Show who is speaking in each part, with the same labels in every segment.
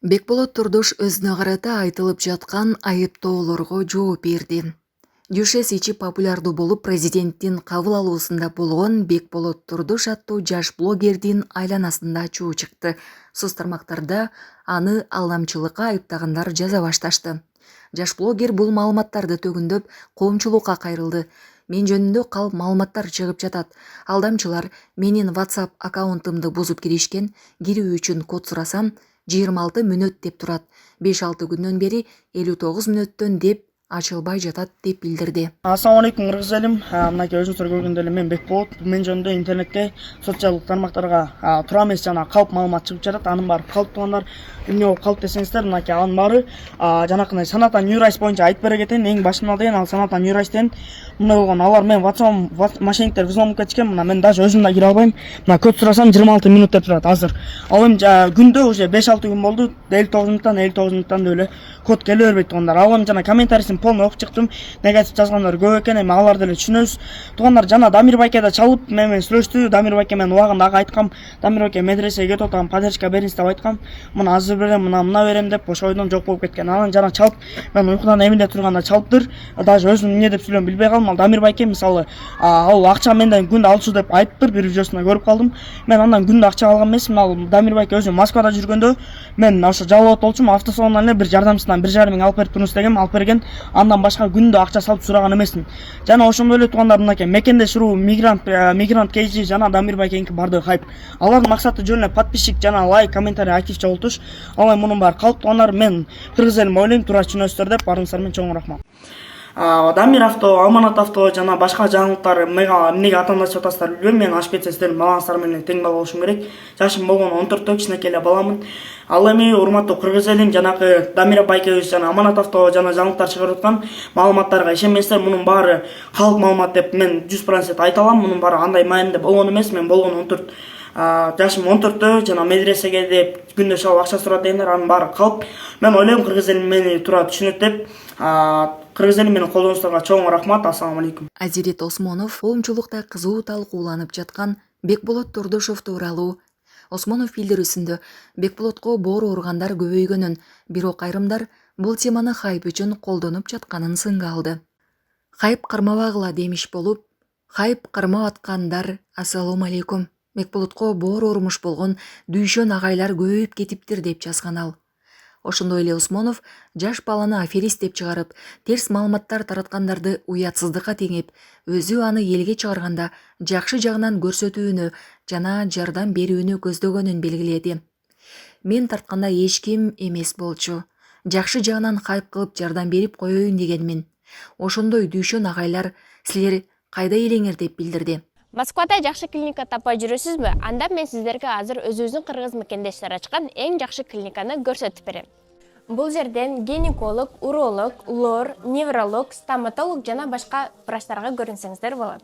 Speaker 1: Бекболот Турдуш өзүнө карата айтылып жаткан айыптоолорго жооп берди. Жушес ичи популярдуу болуп президенттин кабыл алуусунда болгон Бекболот Турдуш аттуу жаш блогердин айланасында чуу чыкты. Соц тармактарда аны алдамчылыкка айыптагандар жаза башташты. Жаш блогер бул маалыматтарды төгүндөп коомчулукка кайрылды. Мен жөнүндө калп маалыматтар чыгып жатат. Алдамчылар менин WhatsApp аккаунтумду бузуп киришкен, кирүү үчүн код сурасам 26 мүнөт деп турат. 5-6 күндөн бери 59 мүнөттөн деп ачылбай жатат деп билдирди.
Speaker 2: Ассаламу алейкум кыргыз элим. Мынакей өзүңүздөр көргөндөй эле мен Бекболот. Мен жөнүндө интернетте социалдык тармактарга туура эмес жана калп маалымат чыгып жатат. Анын баары калп туугандар. Эмне болуп калп десеңиздер, мынакей анын баары жанакындай саната Ньюрайс боюнча айтып бере кетейин. Эң башында деген ал саната Ньюрайстен мындай болгон. Алар мен WhatsApp мошенниктер взломдоп кетишкен. Мына мен даже өзүм да кире албайм. Мына код сурасам 26 мүнөт деп турат азыр. Ал эми күндө уже 5-6 күн болду. 59 мүнөттөн деп эле код келе бербейт туугандар. Ал эми жана комментарийсин полный окуп чыктым. Негатив жазгандар көп экен, эми алар деле түшүнөбүз. Туугандар жана Дамир байкеда чалып менен сүйлөштү. Дамир байке мен убагында айткам. Дамир байке медресеге кетип атам, поддержка бериңиз деп айткам. Мына азыр берем, мына берем деп ошо ойдон жок болуп кеткен. Анан жана чалып мен уйкудан эмилде турганда чалыптыр. Даже өзүм эмне деп сүйлөм билбей калдым. Ал Дамир байке мисалы ал акча менден күндө алчу деп айтыптыр, бир видеосунда көрүп калдым. Мен андан күндө акча алган эмесмин. Ал Дамир байке өзү Москвада жүргөндө мен ошо жалоот болчумун, автосалондон эле бир жардамчысынан 1,5 миң алып берип туруңуз дегем, алып берген. Андан башка күндө акча салып сураган эмесмин. Жана ошондой эле туугандар мынакей Мекендеш ру мигрант KG жана Дамир байкеники бардыгы хайп. Алардын максаты жөн эле подписчик жана лайк, комментарий, актив жоготуш. Ал эми мунун баары калп туугандар. Мен кыргыз элим ойлойм, туура түшүнөсүздөр деп барыңыздар менен чоң рахмат. Дамир авто, Аманат авто жана башка жаңылыктар эмнеге атаандашып атасыздар билбейм. Мен ашып кетсе сиздердин балаңыздар менен тең бала болушум керек. Жашым болгон 14 кичинекей эле баламын. Ал эми урматтуу кыргыз элим, жанакы Дамир байкебиз жана Аманат авто жана жаңылыктар чыгарып аткан маалыматтарга ишенбеңиздер. Мунун баары калп маалымат деп мен 100% айта алам. Мунун баары андай маанинде болгон эмес. Мен болгон 14 жашым 14тө жана медресеге деп күндө шалып акча сурат дегендер, анын баары калп. Мен ойлойм кыргыз элим мени туура түшүнөт деп. Кыргыз эли менен колдонуңуздарга чоң рахмат. Ассаламу алейкум.
Speaker 1: Азирет Осмонов коомчулукта кызуу талкууланып жаткан Бекболот Турдушев тууралуу. Осмонов билдирүүсүндө Бекболотко боору ооругандар көбөйгөнүн, бирок айрымдар бул теманы хайп үчүн колдонуп жатканын сынга алды. Хайп кармабагыла демиш болуп, хайп кармап аткандар ассаламу алейкум. Бекболотко боору оорумуш болгон дүйшөн агайлар көбөйүп кетиптир деп жазган ал. Ошондой эле Осмонов жаш баланы аферист деп чыгарып, терс маалыматтар тараткандарды уятсыздыкка теңеп, өзү аны элге чыгарганда жакшы жагынан көрсөтүүнү жана жардам берүүнү көздөгөнүн белгиледи. Мен тартканда эч ким эмес болчу. Жакшы жагынан хайп кылып жардам берип коеюн дегенмин. Ошондой дүйшөн агайлар силер кайда элеңер деп билдирди.
Speaker 3: Москвада жакшы клиника таппай жүрөсүзбү? Анда мен сиздерге азыр өзүбүздүн кыргыз мекендештер ачкан эң жакшы клиниканы көрсөтүп берем. Бул жерден гинеколог, уролог, лор, невролог, стоматолог жана башка врачтарга көрүнсөңүздөр болот.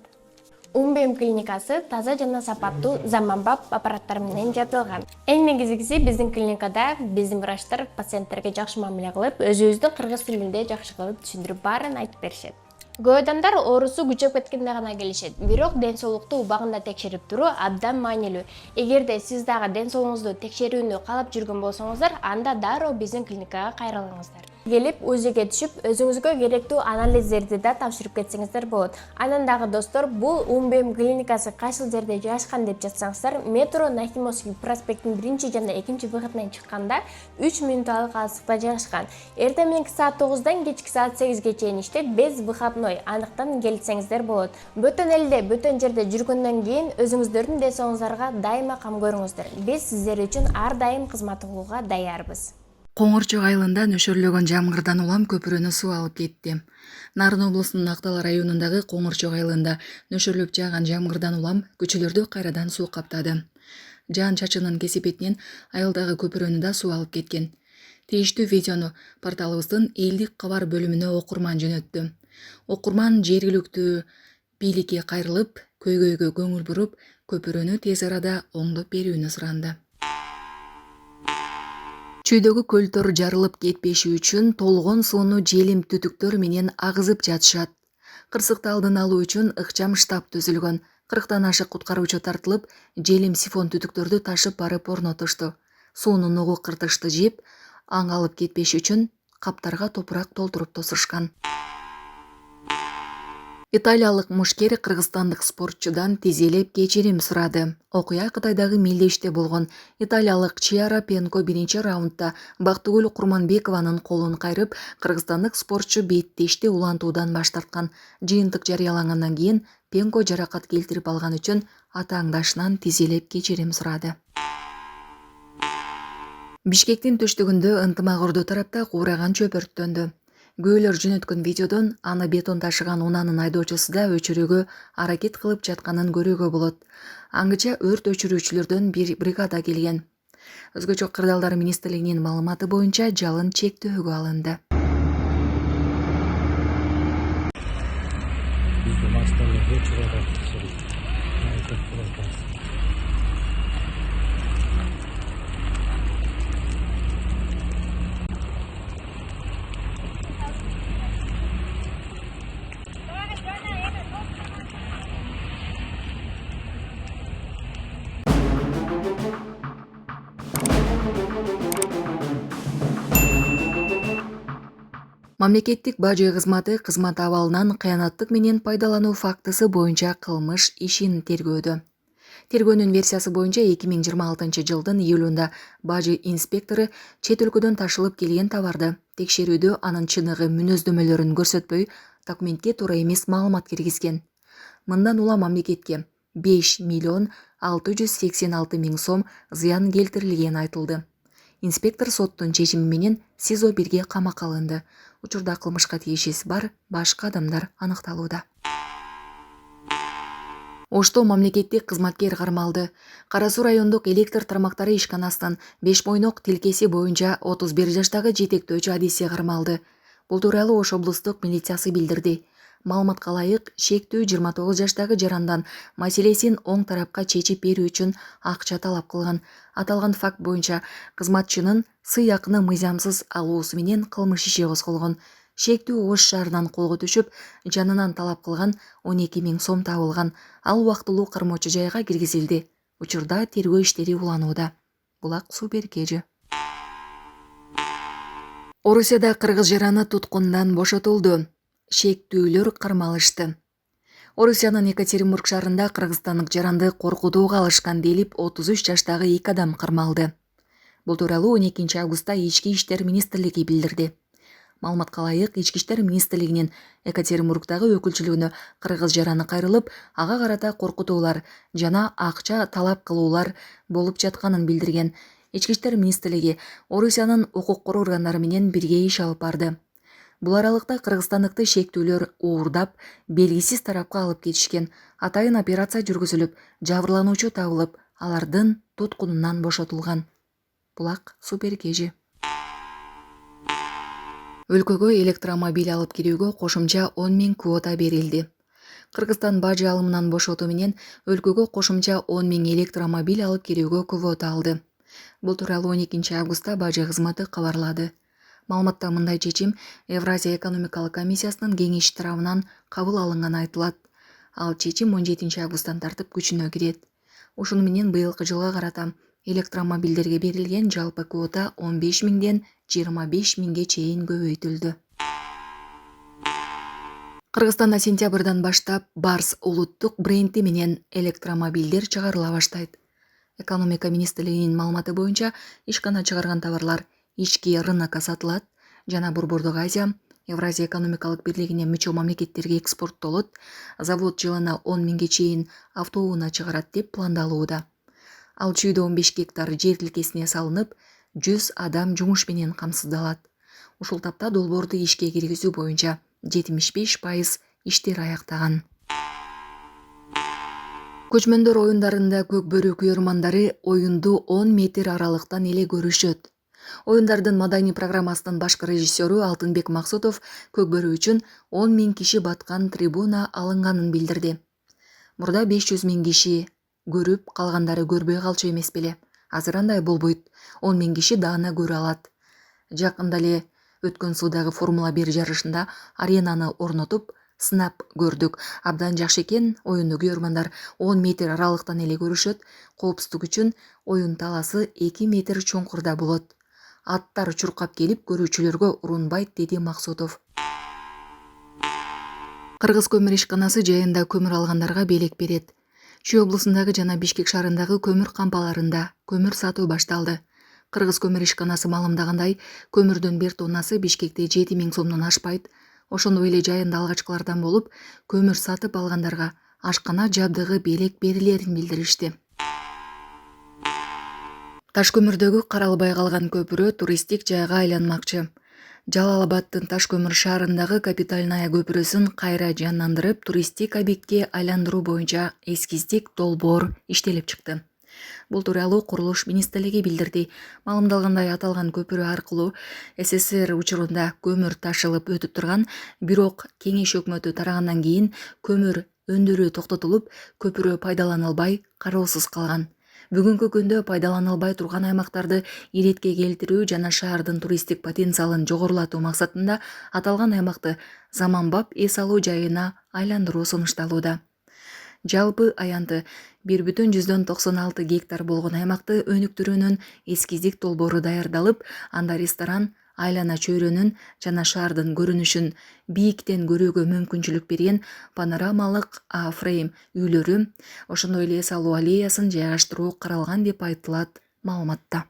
Speaker 3: УМБМ клиникасы таза жана сапаттуу заманбап аппараттар менен жабдылган. Эң негизгиси биздин клиникада биздин врачтар пациенттерге жакшы мамиле кылып, өзүбүздүн кыргыз тилинде жакшы кылып түшүндүрүп баарын айтып беришет. Көп адамдар оорусу күчөп кеткенде гана келишет. Бирок ден соолукту убагында текшерип туруу абдан маанилүү. Эгерде сиз дагы ден соолугуңузду текшерүүнү каалап жүргөн болсоңуздар, анда дароо биздин клиникага кайрылыңыздар. Келип УЗИге түшүп, өзүңүзгө керектүү анализдерди да тапшырып кетсеңиздер болот. Анан дагы достор, бул УМБМ клиникасы кайсыл жерде жайгашкан деп жатсаңыздар, метро Нахимовский проспекттин 1 жана 2 выходунан чыкканда 3 мүнөттүк алыстыкта жайгашкан. Эртең мененки саат 9дан кечки саат 8ге чейин иштейт, без выходной. Андыктан келсеңиздер болот. Бөтөн элде, бөтөн жерде жүргөндөн кийин өзүңүздөрдүн ден соолугуңуздарга дайыма кам көрүңүздөр. Биз сиздер үчүн ар дайым кызмат кылууга даярбыз.
Speaker 1: Коңорчок айылында нөшөрлөгөн жамгырдан улам көпүрөнү суу алып кетти. Нарын облусунун Актал районундагы Коңорчок айылында нөшөрлөп жааган жамгырдан улам көчөлөрдү кайрадан суу каптады. Жаан чачынын кесепетинен айылдагы көпүрөнү да суу алып кеткен. Тийиштүү видеону порталыбыздын элдик кабар бөлүмүнө окурман жөнөттү. Окурман жергиликтүү бийликке кайрылып, көйгөйгө көңүл буруп, көпүрөнү тез арада оңдоп берүүнү суранды. Чүйдөгү көлдөр жарылып кетпеши үчүн толгон сууну желим түтүктөр менен агызып жатышат. Кырсыкты алдын алуу үчүн ыкчам штаб түзүлгөн. 40тан ашык куткаруучу тартылып, желим сифон түтүктөрдү ташып барып орнотушту. Суунун угу кыртышты жеп, аң алып кетпеш үчүн каптарга топурак толтуруп тосушкан. Италиялык мушкер кыргызстандык спортчудан тизелеп кечирим сурады. Окуя Кытайдагы Мелдеште болгон. Италиялык Чиара Пенко биринчи раундда Бактыгүл Курманбекованын колун кайрып, кыргызстандык спортчу беттешти улантуудан баш тарткан. Жыйынтык жарыялангандан кийин Пенко жаракат келтирип алган үчүн атааңдашынан тизелеп кечирим сурады. Бишкектин түштүгүндө ынтымак орду тарапта куураган чөп өрттөндү. Көөлөр жөнөткөн видеодон аны бетон ташыган унаанын айдоочусу да өчүрүүгө аракет кылып жатканын көрүүгө болот. Аңгыча өрт өчүрүүчүлөрдөн бир бригада келген. Өзгөчө кырдаалдар министрлигинин маалыматы боюнча жалын чектөөгө алынды. Мамлекеттик бажы кызматы кызмат абалынан кыянаттык менен пайдалануу фактысы боюнча кылмыш ишин тергөөдө. Тергөөнүн версиясы боюнча 2026 жылдын июлунда бажы инспектору чет өлкөдөн ташылып келген товарды текшерүүдө анын чыныгы мүнөздөмөлөрүн көрсөтпөй, документке туура эмес маалымат киргизген. Мындан улам мамлекетке 5,686,000 сом зыян келтирилгени айтылды. Инспектор соттун чечими менен СИЗО 1-ге камакка алынды. Учурда кылмышка тиешеси бар башка адамдар аныкталууда. Ошто мамлекеттик кызматкер кармалды. Кара Суу райондук электр тармактары ишканасынын Беш Мойнок тилкеси боюнча 31 жаштагы жетектөөчү Адисе кармалды. Бул тууралуу Ош облустук милициясы билдирди. Маалыматка ылайык, шектүү 29 жаштагы жарандан маселесин оң тарапка чечип берүү үчүн акча талап кылган. Аталган факт боюнча кызматчынын сый акыны мыйзамсыз алуусу менен кылмыш иши козголгон. Шектүү Ош шаарынан колго түшүп, жанынан талап кылган 12,000 сом табылган. Ал убактылуу кармоочу жайга киргизилди. Учурда тергөө иштери уланууда. Булак Суперкежи. Орусияда кыргыз жараны туткундан бошотулду. Шектүүлөр кармалышты. Орусиянын Екатеринбург шаарында кыргызстандык жаранды коркутууга алышкан делип 33 жаштагы 2 адам кармалды. Бул тууралуу 12 августта Ички иштер министрлиги билдирди. Маалыматка ылайык, Ички иштер министрлигинин Екатеринбургдагы өкүлчүлүгүнө кыргыз жараны кайрылып, ага карата коркутуулар жана акча талап кылуулар болуп жатканын билдирген. Ички иштер министрлиги Орусиянын укук коргоо органдары менен бирге иш алып барды. Бул аралыкта кыргызстандыкты шектүүлөр уурдап, белгисиз тарапка алып кетишкен. Атайын операция жүргүзүлүп, жабырлануучу табылып, алардын туткунунан бошотулган. Булак Суперкежи. Өлкөгө электромобиль алып кирүүгө кошумча 10,000 квота берилди. Кыргызстан бажы алымынан бошотуу менен өлкөгө кошумча 10,000 электромобиль алып кирүүгө квота алды. Бул тууралуу 12 августта бажы кызматы кабарлады. Маалыматта мындай чечим Евразия экономикалык комиссиясынын кеңеши тарабынан кабыл алынганы айтылат. Ал чечим 17 августтан тартып күчүнө кирет. Ушуну менен быйылкы жылга карата электромобилдерге берилген жалпы квота 15,000ден 25,000ге чейин көбөйтүлдү. Кыргызстанда сентябрдан баштап Барс улуттук бренди менен электромобилдер чыгарыла баштайт. Экономика министрлигинин маалыматы боюнча ишкана чыгарган товарлар ички рынокко сатылат жана Борбордук Азия, Евразия экономикалык бирлигине мүчө мамлекеттерге экспорттолот. Завод жылына 10,000ге чейин автоунаа чыгарат деп пландалууда. Ал чүйдө 15 гектар жер тилкесине салынып, 100 адам жумуш менен камсыздалат. Ушул тапта долбоорду ишке киргизүү боюнча 75% иштер аяктаган. Көчмөндөр оюндарында Көкбөрү күйөрмандары оюнду 10 метр аралыктан эле көрүшөт. Оюндардын маданий программасынын башкы режиссеру Алтынбек Максутов Көкбөрү үчүн 10,000 киши баткан трибуна алынганын билдирди. Мурда 500,000 киши көрүп, калгандары көрбөй калчу эмес беле. Азыр андай болбойт. 10,000 киши даана көрө алат. Жакында эле өткөн суудагы Формула 1 жарышында аренаны орнотуп, сынап көрдүк. Абдан жакшы экен, оюнду күйөрмандар 10 метр аралыктан эле көрүшөт. Коопсуздук үчүн оюн таласы 2 метр чуңкурда болот. аттар чуркап келип көрүүчүлөргө урунбайт, деди Максутов. Кыргыз көмүр ишканасы жайында көмүр алгандарга белек берет. Чүй облусундагы жана Бишкек шаарындагы көмүр кампаларында көмүр сатуу башталды. Кыргыз көмүр ишканасы маалымдагандай, көмүрдүн 1 тоннасы Бишкекте 7000 сомдон ашпайт. Ошондой эле жайында алгачкылардан болуп, көмүр сатып алгандарга ашкана жабдыгы белек берилерин билдиришти. Таш көмүрдөгү каралбай калган көпүрө туристтик жайга айланмакчы. Жалал-Абадтын Таш көмүр шаарындагы капитальная көпүрөсүн кайра жандандырып, туристтик объектке айландыруу боюнча эскиздик долбоор иштелип чыкты. Бул тууралуу Курулуш министрлиги билдирди. Маалымдалгандай, аталган көпүрө аркылуу СССР учурунда көмүр ташылып өтүп турган, бирок Кеңеш өкмөтү тарагандан кийин көмүр өндүрүү токтотулуп, көпүрө пайдаланылбай, кароосуз калган. Бүгүнкү күндө пайдаланылбай турган аймактарды иретке келтирүү жана шаардын туристтик потенциалын жогорулатуу максатында аталган аймакты заманбап эс алуу жайына айландыруу сунушталууда. Жалпы аянты 1,96 гектар болгон аймакты өнүктүрүүнүн эскиздик долбоору даярдалып, анда ресторан, айлана чөйрөнүн жана шаардын көрүнүшүн бийиктен көрүүгө мүмкүнчүлүк берген панорамалык А-фрейм үйлөрү, ошондой эле эс алуу аллеясын жайгаштыруу каралган деп айтылат маалыматта.